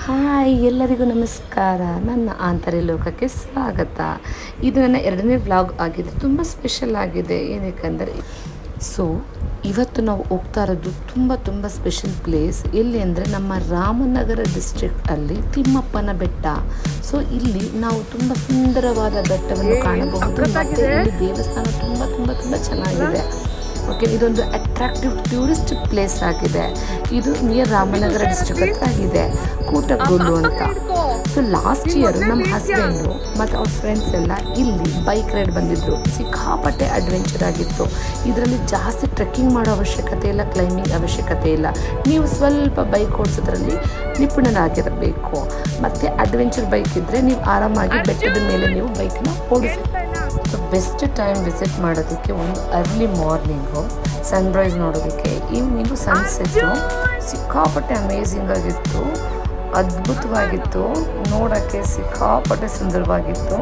Hi ಎಲ್ಲರಿಗೂ ನಮಸ್ಕಾರ. ನನ್ನ ಆಂತರ್ಯ ಲೋಕಕ್ಕೆ ಸ್ವಾಗತ. ಇದು ನನ್ನ 2ನೇ ವ್ಲಾಗ್ ಆಗಿದೆ. ತುಂಬ ಸ್ಪೆಷಲ್ ಆಗಿದೆ. ಏನಕ್ಕೆಂದರೆ ಇವತ್ತು ನಾವು ಹೋಗ್ತಾ ಇರೋದು ತುಂಬ ಸ್ಪೆಷಲ್ ಪ್ಲೇಸ್. ಎಲ್ಲಿ ಅಂದರೆ ನಮ್ಮ ರಾಮನಗರ ಡಿಸ್ಟ್ರಿಕ್ಟಲ್ಲಿ ತಿಮ್ಮಪ್ಪನ ಬೆಟ್ಟ. ಇಲ್ಲಿ ನಾವು ತುಂಬ ಸುಂದರವಾದ ಬೆಟ್ಟವನ್ನು ಕಾಣಬಹುದು. ಮತ್ತು ಇಲ್ಲಿ ದೇವಸ್ಥಾನ ತುಂಬ ಚೆನ್ನಾಗಿದೆ. ಓಕೆ, ಇದೊಂದು ಅಟ್ರಾಕ್ಟಿವ್ ಟೂರಿಸ್ಟ್ ಪ್ಲೇಸ್ ಆಗಿದೆ. ಇದು ನಿಯರ್ ರಾಮನಗರ ಡಿಸ್ಟ್ರಿಕ್ಟ್ ಹತ್ರ ಆಗಿದೆ, ಕೂಟಗೊಳ್ಳು ಅಂತ. ಲಾಸ್ಟ್ ಇಯರ್ ನಮ್ಮ ಹಸ್ಬೆಂಡು ಮತ್ತು ಅವ್ರ ಫ್ರೆಂಡ್ಸ್ ಎಲ್ಲ ಇಲ್ಲಿ ಬೈಕ್ ರೈಡ್ ಬಂದಿದ್ರು. ಸಿಕ್ಕಾಪಟ್ಟೆ ಅಡ್ವೆಂಚರ್ ಆಗಿತ್ತು. ಇದರಲ್ಲಿ ಜಾಸ್ತಿ ಟ್ರೆಕ್ಕಿಂಗ್ ಮಾಡೋ ಅವಶ್ಯಕತೆ ಇಲ್ಲ, ಕ್ಲೈಂಬಿಂಗ್ ಅವಶ್ಯಕತೆ ಇಲ್ಲ. ನೀವು ಸ್ವಲ್ಪ ಬೈಕ್ ಓಡಿಸೋದ್ರಲ್ಲಿ ನಿಪುಣರಾಗಿರಬೇಕು. ಮತ್ತು ಅಡ್ವೆಂಚರ್ ಬೈಕ್ ಇದ್ದರೆ ನೀವು ಆರಾಮಾಗಿ ಬೆಟ್ಟದ ಮೇಲೆ ನೀವು ಬೈಕನ್ನ ಓಡಿಸಿ. ಬೆಸ್ಟ್ ಟೈಮ್ ವಿಸಿಟ್ ಮಾಡೋದಕ್ಕೆ ಒಂದು ಅರ್ಲಿ ಮಾರ್ನಿಂಗು, ಸನ್ರೈಸ್ ನೋಡೋದಕ್ಕೆ, ಈವ್ನಿಂಗು ಸನ್ಸೆಟ್ಟು. ಸಿಕ್ಕಾಪಟ್ಟೆ ಅಮೇಝಿಂಗ್ ಆಗಿತ್ತು, ಅದ್ಭುತವಾಗಿತ್ತು, ನೋಡೋಕ್ಕೆ ಸಿಕ್ಕಾಪಟ್ಟೆ ಸುಂದರವಾಗಿತ್ತು.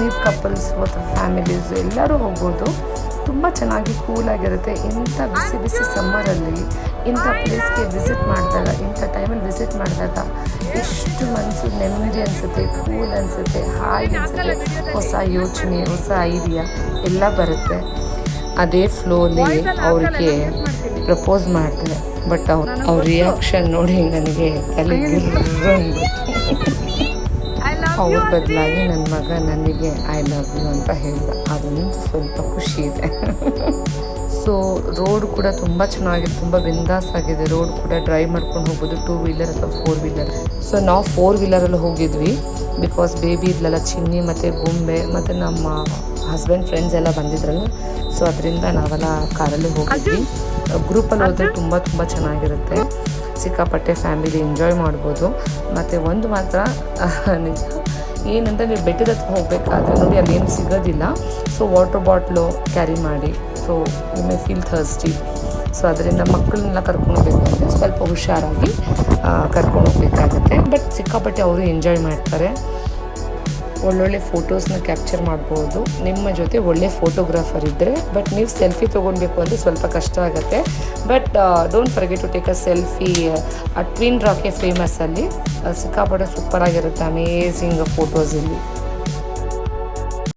ನೀವು ಕಪಲ್ಸ್ ಮತ್ತು ಫ್ಯಾಮಿಲೀಸ್ ಎಲ್ಲರೂ ಹೋಗ್ಬೋದು. ತುಂಬ ಚೆನ್ನಾಗಿ ಕೂಲಾಗಿರುತ್ತೆ. ಇಂಥ ಬಿಸಿ ಸಮ್ಮರಲ್ಲಿ ಇಂಥ ಪ್ಲೇಸ್ಗೆ ವಿಸಿಟ್ ಮಾಡಿದಾಗ, ಇಂಥ ಟೈಮಲ್ಲಿ ವಿಸಿಟ್ ಮಾಡಿದಾಗ ಎಷ್ಟು ಮನಸ್ಸು ನೆಮ್ಮದಿ ಅನಿಸುತ್ತೆ, ಕೂಲ್ ಅನಿಸುತ್ತೆ, ಹಾಯ್ ಅನಿಸುತ್ತೆ. ಹೊಸ ಯೋಚನೆ, ಹೊಸ ಐಡಿಯಾ ಎಲ್ಲ ಬರುತ್ತೆ. ಅದೇ ಫ್ಲೋಲಿ ಅವ್ರಿಗೆ ಪ್ರಪೋಸ್ ಮಾಡ್ತಾರೆ. ಬಟ್ ಅವ್ರ ರಿಯಾಕ್ಷನ್ ನೋಡಿ ನನಗೆ ತಲೆ ಅವ್ರ ಬದಲಾಗಿ ನನ್ನ ಮಗ ನನಗೆ ಐ ಲವ್ ಯು ಅಂತ ಹೇಳ್ದ. ಅದೊಂದು ಸ್ವಲ್ಪ ಖುಷಿ ಇದೆ. ರೋಡ್ ಕೂಡ ತುಂಬ ಚೆನ್ನಾಗಿದೆ, ತುಂಬ ಬಿಂದಾಸ್ ಆಗಿದೆ. ರೋಡ್ ಕೂಡ ಡ್ರೈವ್ ಮಾಡ್ಕೊಂಡು ಹೋಗ್ಬೋದು, 2 ವೀಲರ್ ಅಥವಾ 4 ವೀಲರ್. ನಾವು 4 ವೀಲರಲ್ಲಿ ಹೋಗಿದ್ವಿ. ಬಿಕಾಸ್ ಬೇಬಿ ಇದ್ಲಲ್ಲ, ಚಿನ್ನಿ ಮತ್ತು ಗೊಂಬೆ ಮತ್ತು ನಮ್ಮ ಹಸ್ಬೆಂಡ್ ಫ್ರೆಂಡ್ಸ್ ಎಲ್ಲ ಬಂದಿದ್ರಲ್ಲ. ಅದರಿಂದ ನಾವೆಲ್ಲ ಕಾರಲ್ಲಿ ಹೋಗಿದ್ವಿ. ಗ್ರೂಪಲ್ಲಿ ಹೋದರೆ ತುಂಬ ಚೆನ್ನಾಗಿರುತ್ತೆ. ಸಿಕ್ಕಾಪಟ್ಟೆ ಫ್ಯಾಮಿಲಿ ಎಂಜಾಯ್ ಮಾಡ್ಬೋದು. ಮತ್ತು ಒಂದು ಮಾತ್ರ ನಿಜ ಏನಂದರೆ, ನೀವು ಬೆಟ್ಟದ ಹತ್ರ ಹೋಗಬೇಕಾದ್ರೆ ನೋಡಿ ಅಲ್ಲೇನು ಸಿಗೋದಿಲ್ಲ. ವಾಟರ್ ಬಾಟ್ಲು ಕ್ಯಾರಿ ಮಾಡಿ. You may feel thirsty. ಅದರಿಂದ ಮಕ್ಕಳನ್ನೆಲ್ಲ ಕರ್ಕೊಂಡು ಹೋಗ್ಬೇಕಂದ್ರೆ ಸ್ವಲ್ಪ ಹುಷಾರಾಗಿ ಕರ್ಕೊಂಡು ಹೋಗ್ಬೇಕಾಗುತ್ತೆ. ಬಟ್ ಸಿಕ್ಕಾಪಟ್ಟೆ ಅವರು ಎಂಜಾಯ್ ಮಾಡ್ತಾರೆ. ಒಳ್ಳೊಳ್ಳೆ ಫೋಟೋಸ್ನ ಕ್ಯಾಪ್ಚರ್ ಮಾಡ್ಬೋದು ನಿಮ್ಮ ಜೊತೆ ಒಳ್ಳೆ ಫೋಟೋಗ್ರಾಫರ್ ಇದ್ದರೆ. ಬಟ್ ನೀವು ಸೆಲ್ಫಿ ತೊಗೊಳ್ಬೇಕು ಅಂದರೆ ಸ್ವಲ್ಪ ಕಷ್ಟ ಆಗುತ್ತೆ. But don't forget to take a selfie. Twin ರಾಕೆ ಫೇಮಸ್ಸಲ್ಲಿ ಸಿಕ್ಕಾಪಟ್ಟೆ ಸೂಪರಾಗಿರುತ್ತೆ, ಅಮೇಝಿಂಗ್ ಫೋಟೋಸ್ ಇಲ್ಲಿ.